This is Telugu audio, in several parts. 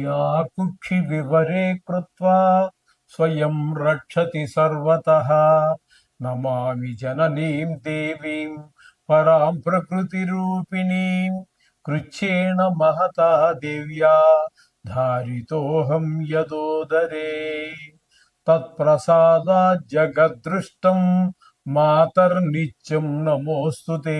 या कुक्षि विवरे कृत्वा स्वयं रक्षति सर्वतः नमामि जननीं देवीं परां प्रकृतिरूपिणीं कृच्छ्रेण महता देव्या धारितोऽहं यदोदरे तत्प्रसादात् जगद्दृष्टं मातर्नित्यं नमोऽस्तु ते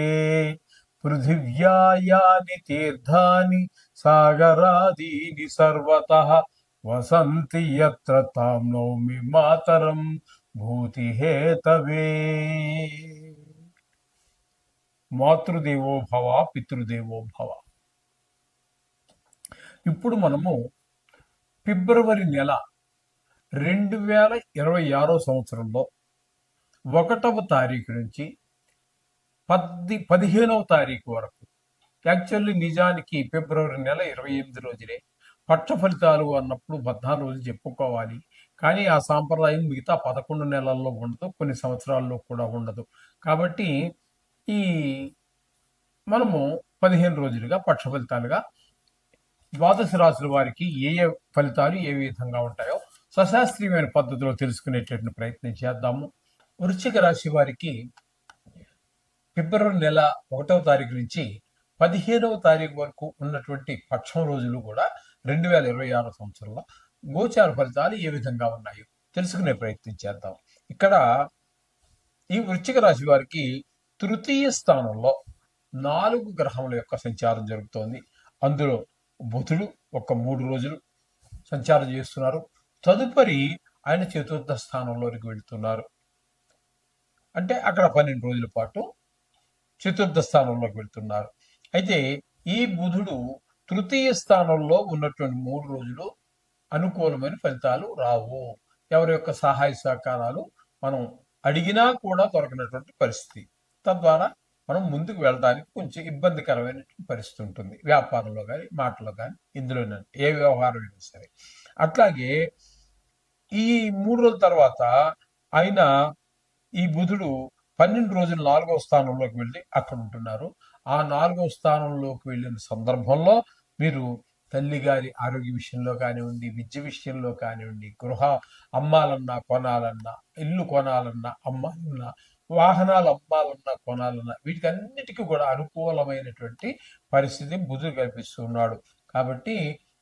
पृथिव्या यानि तीर्थानि सागरादीनि सर्वतः वसन्ति यत्र तां नौमि मातरं भूतिहेतवे మాతృదేవో భవ పితృదేవో భవ. ఇప్పుడు మనము ఫిబ్రవరి నెల 2026 సంవత్సరంలో 1వ తారీఖు నుంచి 15వ తారీఖు వరకు, యాక్చువల్లీ నిజానికి ఫిబ్రవరి నెల 28 రోజులే పక్ష ఫలితాలు అన్నప్పుడు 14 రోజులు చెప్పుకోవాలి. కానీ ఆ సాంప్రదాయం మిగతా 11 నెలల్లో ఉండదు, కొన్ని సంవత్సరాల్లో కూడా ఉండదు. కాబట్టి ఈ మనము 15 రోజులుగా పక్ష ఫలితాలుగా ద్వాదశ రాశుల వారికి ఏ ఏ ఫలితాలు ఏ విధంగా ఉంటాయో సశాస్త్రీయమైన పద్ధతిలో తెలుసుకునేటటువంటి ప్రయత్నం చేద్దాము. వృశ్చిక రాశి వారికి ఫిబ్రవరి నెల 1వ తారీఖు నుంచి 15వ తారీఖు వరకు ఉన్నటువంటి పక్షం రోజులు కూడా 2026 సంవత్సరంలో గోచార ఫలితాలు ఏ విధంగా ఉన్నాయో తెలుసుకునే ప్రయత్నం చేద్దాం. ఇక్కడ ఈ వృశ్చిక రాశి వారికి తృతీయ స్థానంలో 4 గ్రహముల యొక్క సంచారం జరుగుతోంది. అందులో బుధుడు ఒక 3 రోజులు సంచారం చేస్తున్నారు. తదుపరి ఆయన చతుర్థ స్థానంలోకి వెళ్తున్నారు. అంటే అక్కడ 12 రోజుల పాటు చతుర్థ స్థానంలోకి వెళ్తున్నారు. అయితే ఈ బుధుడు తృతీయ స్థానంలో ఉన్నటువంటి 3 రోజులు అనుకూలమైన ఫలితాలు రావు. ఎవరి యొక్క సహాయ సహకారాలు మనం అడిగినా కూడా దొరకనటువంటి పరిస్థితి. తద్వారా మనం ముందుకు వెళ్ళడానికి కొంచెం ఇబ్బందికరమైన పరిస్థితి ఉంటుంది. వ్యాపారంలో కానీ, మాటలో కానీ, ఇందులోనే ఏ వ్యవహారం అయినా సరే. అట్లాగే ఈ 3 రోజుల తర్వాత ఆయన ఈ బుధుడు 12 రోజులు 4వ స్థానంలోకి వెళ్ళి అక్కడ ఉంటున్నారు. ఆ 4వ స్థానంలోకి వెళ్ళిన సందర్భంలో మీరు తల్లిగారి ఆరోగ్య విషయంలో కానివ్వండి, విద్య విషయంలో కానివ్వండి, గృహ అమ్మాలన్నా కొనాలన్నా, ఇల్లు కొనాలన్నా అమ్మాలన్నా, వాహనాలు అమ్మాలన్నా కొనాలన్నా, వీటికన్నిటికీ కూడా అనుకూలమైనటువంటి పరిస్థితి బుధుడు కల్పిస్తున్నాడు. కాబట్టి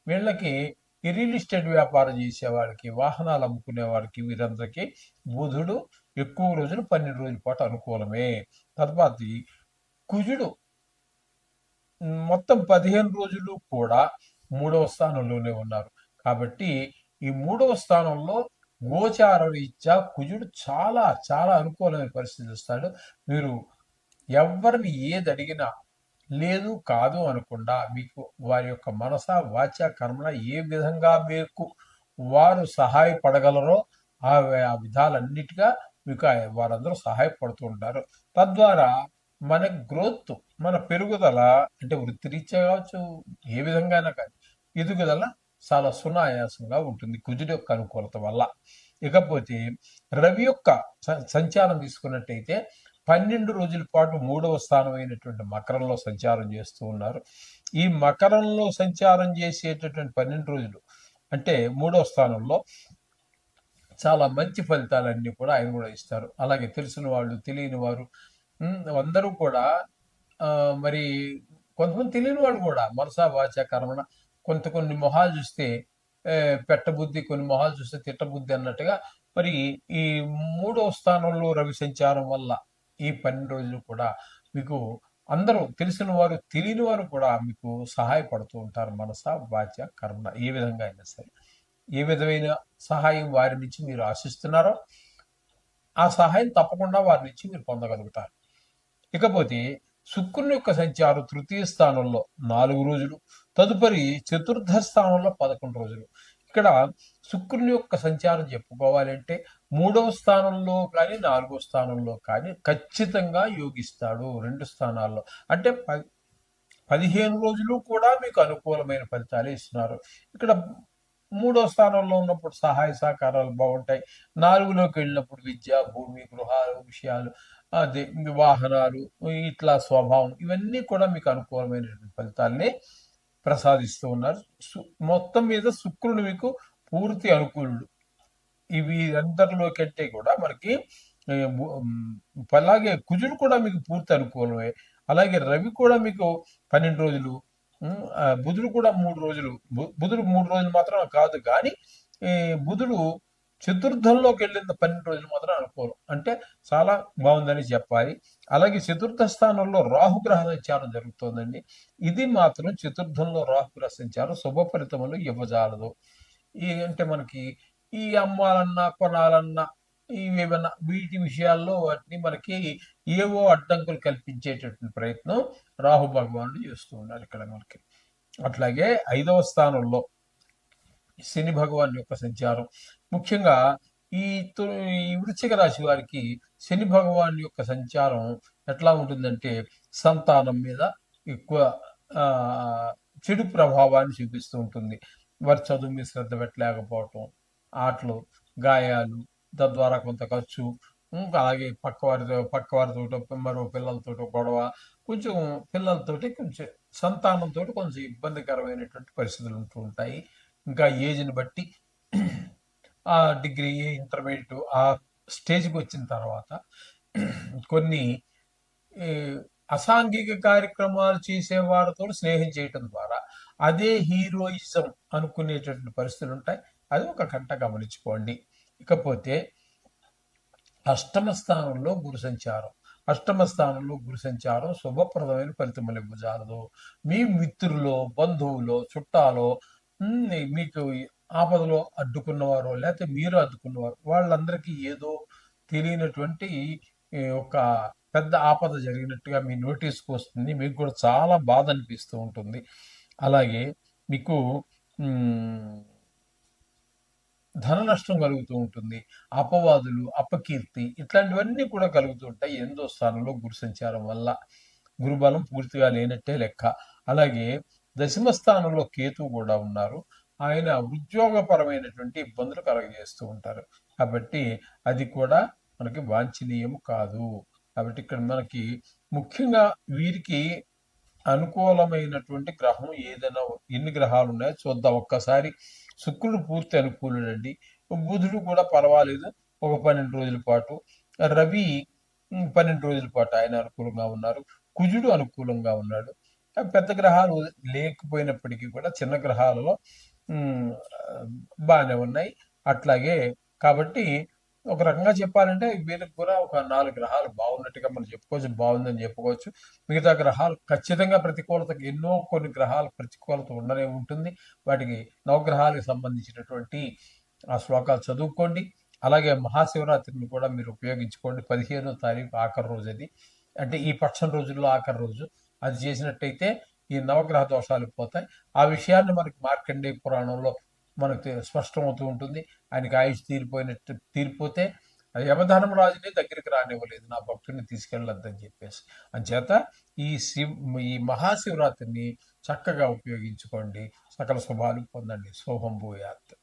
వీళ్ళకి ఈ రియల్ ఎస్టేట్ వ్యాపారం చేసే వాళ్ళకి, వాహనాలు అమ్ముకునే వారికి, వీరందరికీ బుధుడు ఎక్కువ రోజులు 12 రోజుల పాటు అనుకూలమే. తర్వాత కుజుడు మొత్తం 15 రోజులు కూడా 3వ స్థానంలోనే ఉన్నారు. కాబట్టి ఈ 3వ స్థానంలో గోచార రీత్యా కుజుడు చాలా చాలా అనుకూలమైన పరిస్థితి ఇస్తాడు. మీరు ఎవరిని ఏది అడిగినా లేదు కాదు అనకుండా మీకు వారి యొక్క మనస వాచ కర్మణ ఏ విధంగా మీకు వారు సహాయపడగలరో ఆ విధాలన్నిటిగా మీకు వారందరూ సహాయపడుతూ ఉంటారు. తద్వారా మన గ్రోత్, మన పెరుగుదల, అంటే వృత్తిరీత్యా కావచ్చు, ఏ విధంగా కానీ ఎదుగుదల చాలా సునాయాసంగా ఉంటుంది కుజుడి యొక్క అనుకూలత వల్ల. ఇకపోతే రవి యొక్క సంచారం తీసుకున్నట్టయితే 12 రోజుల పాటు 3వ స్థానం అయినటువంటి మకరంలో సంచారం చేస్తూ ఉన్నారు. ఈ మకరంలో సంచారం చేసేటటువంటి 12 రోజులు అంటే 3వ స్థానంలో చాలా మంచి ఫలితాలన్నీ కూడా ఆయన కూడా ఇస్తారు. అలాగే తెలిసిన వాళ్ళు, తెలియని వారు అందరూ కూడా మరి కొంతమంది తెలియని వాళ్ళు కూడా మనసా వాచ కర్మణ కొన్ని మొహాలు చూస్తే పెట్టబుద్ధి, కొన్ని మొహాలు చూస్తే తిట్టబుద్ధి అన్నట్టుగా మరి ఈ 3వ స్థానంలో రవి సంచారం వల్ల ఈ 12 రోజులు కూడా మీకు అందరూ తెలిసిన వారు, తెలియని వారు కూడా మీకు సహాయపడుతూ ఉంటారు. మనసా వాచ కర్మణ ఏ విధంగా అయినా సరే, ఏ విధమైన సహాయం వారి నుంచి మీరు ఆశిస్తున్నారో ఆ సహాయం తప్పకుండా వారి నుంచి మీరు పొందగలుగుతారు. ఇకపోతే శుక్రుని యొక్క సంచారం తృతీయ స్థానంలో 4 రోజులు, తదుపరి చతుర్థ స్థానంలో 11 రోజులు. ఇక్కడ శుక్రుని యొక్క సంచారం చెప్పుకోవాలంటే 3వ స్థానంలో కానీ 4వ స్థానంలో కానీ ఖచ్చితంగా యోగిస్తాడు. 2 స్థానాల్లో అంటే 15 రోజులు కూడా మీకు అనుకూలమైన ఫలితాలే ఇస్తున్నారు. ఇక్కడ 3వ స్థానంలో ఉన్నప్పుడు సహాయ సహకారాలు బాగుంటాయి. 4లోకి వెళ్ళినప్పుడు విద్య, భూమి, గృహాలు విషయాలు, అదే వాహనాలు, ఇట్లా స్వభావం, ఇవన్నీ కూడా మీకు అనుకూలమైనటువంటి ఫలితాలని ప్రసాదిస్తూ ఉన్నారు. మొత్తం మీద శుక్రుడు మీకు పూర్తి అనుకూలుడు. ఇవి అందరిలో కంటే కూడా మనకి అలాగే కుజుడు కూడా మీకు పూర్తి అనుకూలమే. అలాగే రవి కూడా మీకు 12 రోజులు, బుధుడు కూడా 3 రోజులు. బుధుడు 3 రోజులు మాత్రం కాదు కానీ బుధుడు చతుర్థంలోకి వెళ్ళిన 12 రోజులు మాత్రం అనుకూలం. అంటే చాలా బాగుందని చెప్పాలి. అలాగే చతుర్థ స్థానంలో రాహుగ్రహ సంచారం జరుగుతోందండి. ఇది మాత్రం చతుర్థంలో రాహుగ్రహ సంచారం శుభ ఫలితములు ఇవ్వజాలదు. అంటే మనకి ఈ అమ్మాలన్నా కొనాలన్నా ఇవేమన్నా వీటి విషయాల్లో వాటిని మనకి ఏవో అడ్డంకులు కల్పించేటటువంటి ప్రయత్నం రాహు భగవానుడు చేస్తూ ఉన్నారు ఇక్కడ మనకి. అట్లాగే 5వ స్థానంలో శని భగవాన్ యొక్క సంచారం, ముఖ్యంగా ఈ వృశ్చిక రాశి వారికి శని భగవాన్ యొక్క సంచారం ఎట్లా ఉంటుందంటే సంతానం మీద ఎక్కువ చెడు ప్రభావాన్ని చూపిస్తూ ఉంటుంది. వారి చదువు మీద శ్రద్ధ పెట్టలేకపోవటం, ఆటలు, గాయాలు, తద్వారా కొంత ఖర్చు, అలాగే పక్కవారితో మరో పిల్లలతో గొడవ, కొంచెం పిల్లలతోటి కొంచెం సంతానంతో కొంచెం ఇబ్బందికరమైనటువంటి పరిస్థితులు ఉంటూ ఉంటాయి. ఇంకా ఏజ్ని బట్టి ఆ డిగ్రీ, ఇంటర్మీడియట్ ఆ స్టేజ్కి వచ్చిన తర్వాత కొన్ని అసాంఘిక కార్యక్రమాలు చేసేవారితో స్నేహం చేయటం ద్వారా అదే హీరోయిజం అనుకునేటటువంటి పరిస్థితులు ఉంటాయి. అది ఒక గంట గమనించుకోండి. ఇకపోతే అష్టమ స్థానంలో గురు సంచారం. అష్టమ స్థానంలో గురు సంచారం శుభప్రదమైన ఫలితములు ఇవ్వజాలదు. మీ మిత్రులో, బంధువులో, చుట్టాలో, మీకు ఆపదలో అడ్డుకున్నవారు, లేకపోతే మీరు అడ్డుకున్నవారు, వాళ్ళందరికీ ఏదో తెలియనటువంటి ఒక పెద్ద ఆపద జరిగినట్టుగా మీ నోటీస్కి వస్తుంది. మీకు కూడా చాలా బాధ అనిపిస్తూ ఉంటుంది. అలాగే మీకు ధన నష్టం కలుగుతూ ఉంటుంది. అపవాదులు, అపకీర్తి ఇట్లాంటివన్నీ కూడా కలుగుతూ ఉంటాయి 8వ స్థానంలో గురు సంచారం వల్ల. గురుబలం పూర్తిగా లేనట్టే లెక్క. అలాగే దశమ స్థానంలో కేతువు కూడా ఉన్నారు. ఆయన ఉద్యోగపరమైనటువంటి ఇబ్బందులు కలగజేస్తూ ఉంటారు. కాబట్టి అది కూడా మనకి వాంఛనీయం కాదు. కాబట్టి ఇక్కడ మనకి ముఖ్యంగా వీరికి అనుకూలమైనటువంటి గ్రహం ఏదైనా ఎన్ని గ్రహాలు ఉన్నాయో చూద్దాం ఒక్కసారి. శుక్రుడు పూర్తి అనుకూలుడండి. బుధుడు కూడా పర్వాలేదు, ఒక 12 రోజుల పాటు. రవి 12 రోజుల పాటు ఆయన అనుకూలంగా ఉన్నారు. కుజుడు అనుకూలంగా ఉన్నాడు. పెద్ద గ్రహాలు లేకపోయినప్పటికీ కూడా చిన్న గ్రహాలలో బాగానే ఉన్నాయి. అట్లాగే కాబట్టి ఒక రకంగా చెప్పాలంటే వీళ్ళకి కూడా ఒక 4 గ్రహాలు బాగున్నట్టుగా మనం చెప్పుకోవచ్చు, బాగుందని చెప్పుకోవచ్చు. మిగతా గ్రహాలు ఖచ్చితంగా ప్రతికూలతకి కొన్ని గ్రహాలు ప్రతికూలత ఉండనే ఉంటుంది. వాటికి నవగ్రహాలకు సంబంధించినటువంటి ఆ శ్లోకాలు చదువుకోండి. అలాగే మహాశివరాత్రిని కూడా మీరు ఉపయోగించుకోండి. 15వ తారీఖు ఆఖరి రోజు అది, అంటే ఈ పక్షం రోజుల్లో ఆఖరి రోజు. అది చేసినట్టయితే ఈ నవగ్రహ దోషాలు పోతాయి. ఆ విషయాన్ని మనకి మార్కండేయ పురాణంలో మనకు స్పష్టమవుతూ ఉంటుంది. ఆయనకి ఆయుష్ తీరిపోతే యమధర్మరాజుని దగ్గరికి రానివ్వలేదు, నా భక్తుడిని తీసుకెళ్ళొద్దని చెప్పేసి. అంచేత ఈ మహాశివరాత్రిని చక్కగా ఉపయోగించుకోండి. సకల శుభాలు పొందండి. శోభం భూయాత్.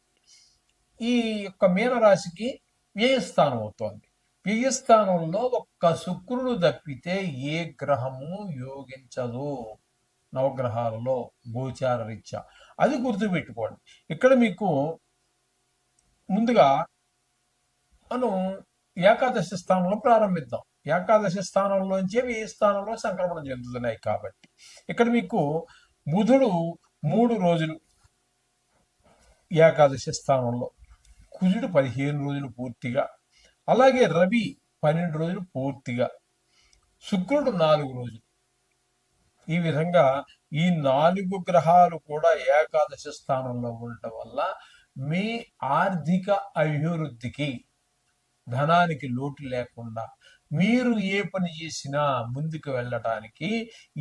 ఈ యొక్క మీనరాశికి వ్యయస్థానం అవుతోంది. వ్యయస్థానంలో ఒక్క శుక్రుడు తప్పితే ఏ గ్రహము యోగించదు నవగ్రహాలలో గోచార రీత్యా. అది గుర్తుపెట్టుకోండి. ఇక్కడ మీకు ముందుగా మనం ఏకాదశి స్థానంలో ప్రారంభిద్దాం. ఏకాదశి స్థానంలోంచే వ్యయ స్థానంలో సంక్రమణం చెందుతున్నాయి. కాబట్టి ఇక్కడ మీకు బుధుడు 3 రోజులు ఏకాదశి స్థానంలో, కుజుడు 15 రోజులు పూర్తిగా, అలాగే రవి 12 రోజులు పూర్తిగా, శుక్రుడు 4 రోజులు. ఈ విధంగా ఈ 4 గ్రహాలు కూడా ఏకాదశి స్థానంలో ఉండటం వల్ల మీ ఆర్థిక అభివృద్ధికి, ధనానికి లోటు లేకుండా మీరు ఏ పని చేసినా ముందుకు వెళ్ళటానికి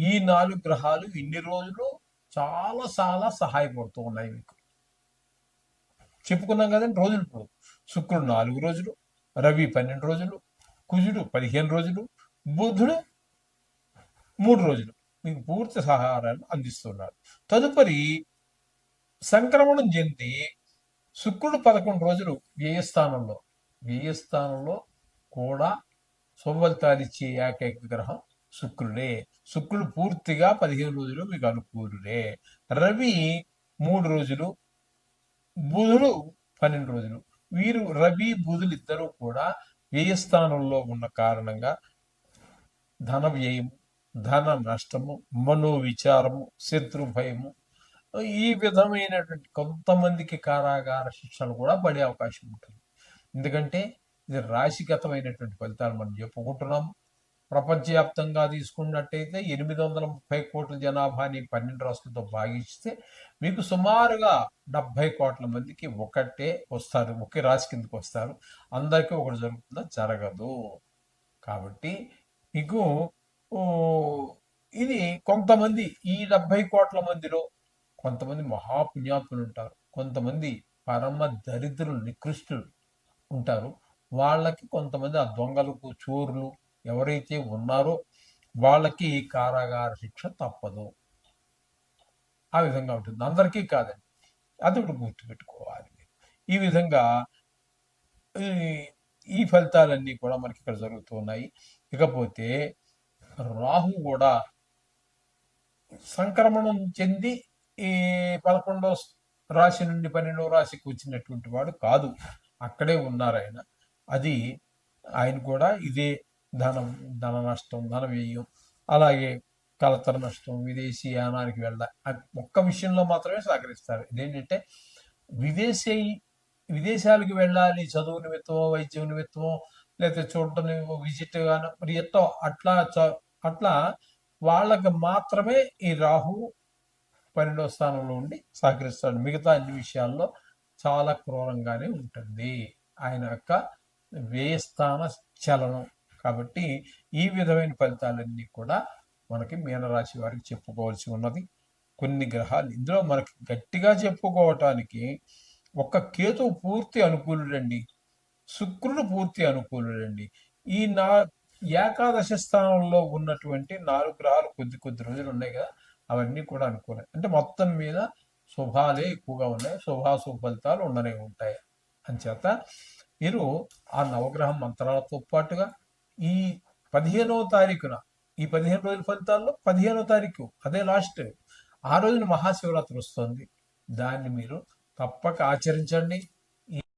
ఈ 4 గ్రహాలు ఇన్ని రోజులు చాలా చాలా సహాయపడుతూ ఉన్నాయి మీకు. చెప్పుకున్నాం కదండి రోజులు. ఇప్పుడు శుక్రుడు 4 రోజులు, రవి 12 రోజులు, కుజుడు 15 రోజులు, బుధుడు 3 రోజులు మీకు పూర్తి సహాయాన్ని అందిస్తున్నాడు. తదుపరి సంక్రమణం చెంది శుక్రుడు 11 రోజులు వ్యయస్థానంలో కూడా శుభఫలితాలు ఇచ్చే ఏకైక గ్రహం శుక్రుడే. శుక్రుడు పూర్తిగా 15 రోజులు మీకు అనుకూలుడే. రవి 3 రోజులు, బుధుడు 12 రోజులు. వీరు రవి బుధులు ఇద్దరు కూడా వ్యయస్థానంలో ఉన్న కారణంగా ధన వ్యయము, ధన నష్టము, మనోవిచారము, శత్రు భయము, ఈ విధమైనటువంటి కొంతమందికి కారాగార శిక్షలు కూడా పడే అవకాశం ఉంటుంది. ఎందుకంటే ఇది రాశిగతమైనటువంటి ఫలితాలు మనం చెప్పుకుంటున్నాము. ప్రపంచవ్యాప్తంగా తీసుకున్నట్టయితే 830 కోట్ల జనాభాని 12 రాష్ట్రాలతో భాగిస్తే మీకు సుమారుగా 70 కోట్ల మందికి ఒకటే వస్తారు, ఒకే రాశి కిందకి వస్తారు. అందరికీ ఒకటి జరుగుతుందా? జరగదు. కాబట్టి మీకు ఓ, ఇది కొంతమంది ఈ 70 కోట్ల మందిలో కొంతమంది మహాపుణ్యాత్ములు ఉంటారు, కొంతమంది పరమ దరిద్రులు నికృష్టులు ఉంటారు. వాళ్ళకి కొంతమంది ఆ దొంగలకు చోరులు ఎవరైతే ఉన్నారో వాళ్ళకి కారాగార శిక్ష తప్పదు. ఆ విధంగా ఉంటుంది, అందరికీ కాదండి. అది ఒకటి గుర్తుపెట్టుకోవాలి. ఈ విధంగా ఈ ఈ ఫలితాలన్నీ కూడా మనకి ఇక్కడ జరుగుతూ ఉన్నాయి. ఇకపోతే రాహు కూడా సంక్రమణం చెంది ఈ 11వ రాశి నుండి 12వ రాశికి వచ్చినటువంటి వాడు కాదు, అక్కడే ఉన్నారు ఆయన. అది ఆయన కూడా ఇదే ధనం, ధన నష్టం, ధన వ్యయం, అలాగే కలతర నష్టం, విదేశీయానానికి ఒక్క విషయంలో మాత్రమే సహకరిస్తారు. ఇదేంటంటే విదేశీ విదేశాలకు వెళ్ళాలి చదువు నిమిత్తమో, వైద్యం నిమిత్తమో, లేకపోతే చూడటం విజిట్ గాను, మరి ఎట్టో అట్లా అట్లా వాళ్ళకి మాత్రమే ఈ రాహు 12వ స్థానంలో ఉండి సహకరిస్తాడు. మిగతా అన్ని విషయాల్లో చాలా క్రూరంగానే ఉంటుంది ఆయన యొక్క వ్యయస్థాన చలనం. కాబట్టి ఈ విధమైన ఫలితాలన్నీ కూడా మనకి మీనరాశి వారికి చెప్పుకోవాల్సి ఉన్నది. కొన్ని గ్రహాలు ఇందులో మనకి గట్టిగా చెప్పుకోవటానికి ఒక్క కేతువు పూర్తి అనుకూలుడండి, శుక్రుడు పూర్తి అనుకూలుడండి. ఈ ఏకాదశ స్థానంలో ఉన్నటువంటి 4 గ్రహాలు కొద్ది కొద్ది రోజులు ఉన్నాయి కదా, అవన్నీ కూడా అనుకూలం. అంటే మొత్తం మీద శుభాలే ఎక్కువగా ఉన్నాయి, శుభాశుభ ఫలితాలు ఉండనే ఉంటాయి. అంచేత మీరు ఆ నవగ్రహం మంత్రాలతో పాటుగా ఈ 15వ తారీఖున, ఈ 15 రోజుల ఫలితాల్లో 15వ తారీఖు అదే లాస్ట్, ఆ రోజున మహాశివరాత్రి వస్తుంది. దాన్ని మీరు తప్పక ఆచరించండి.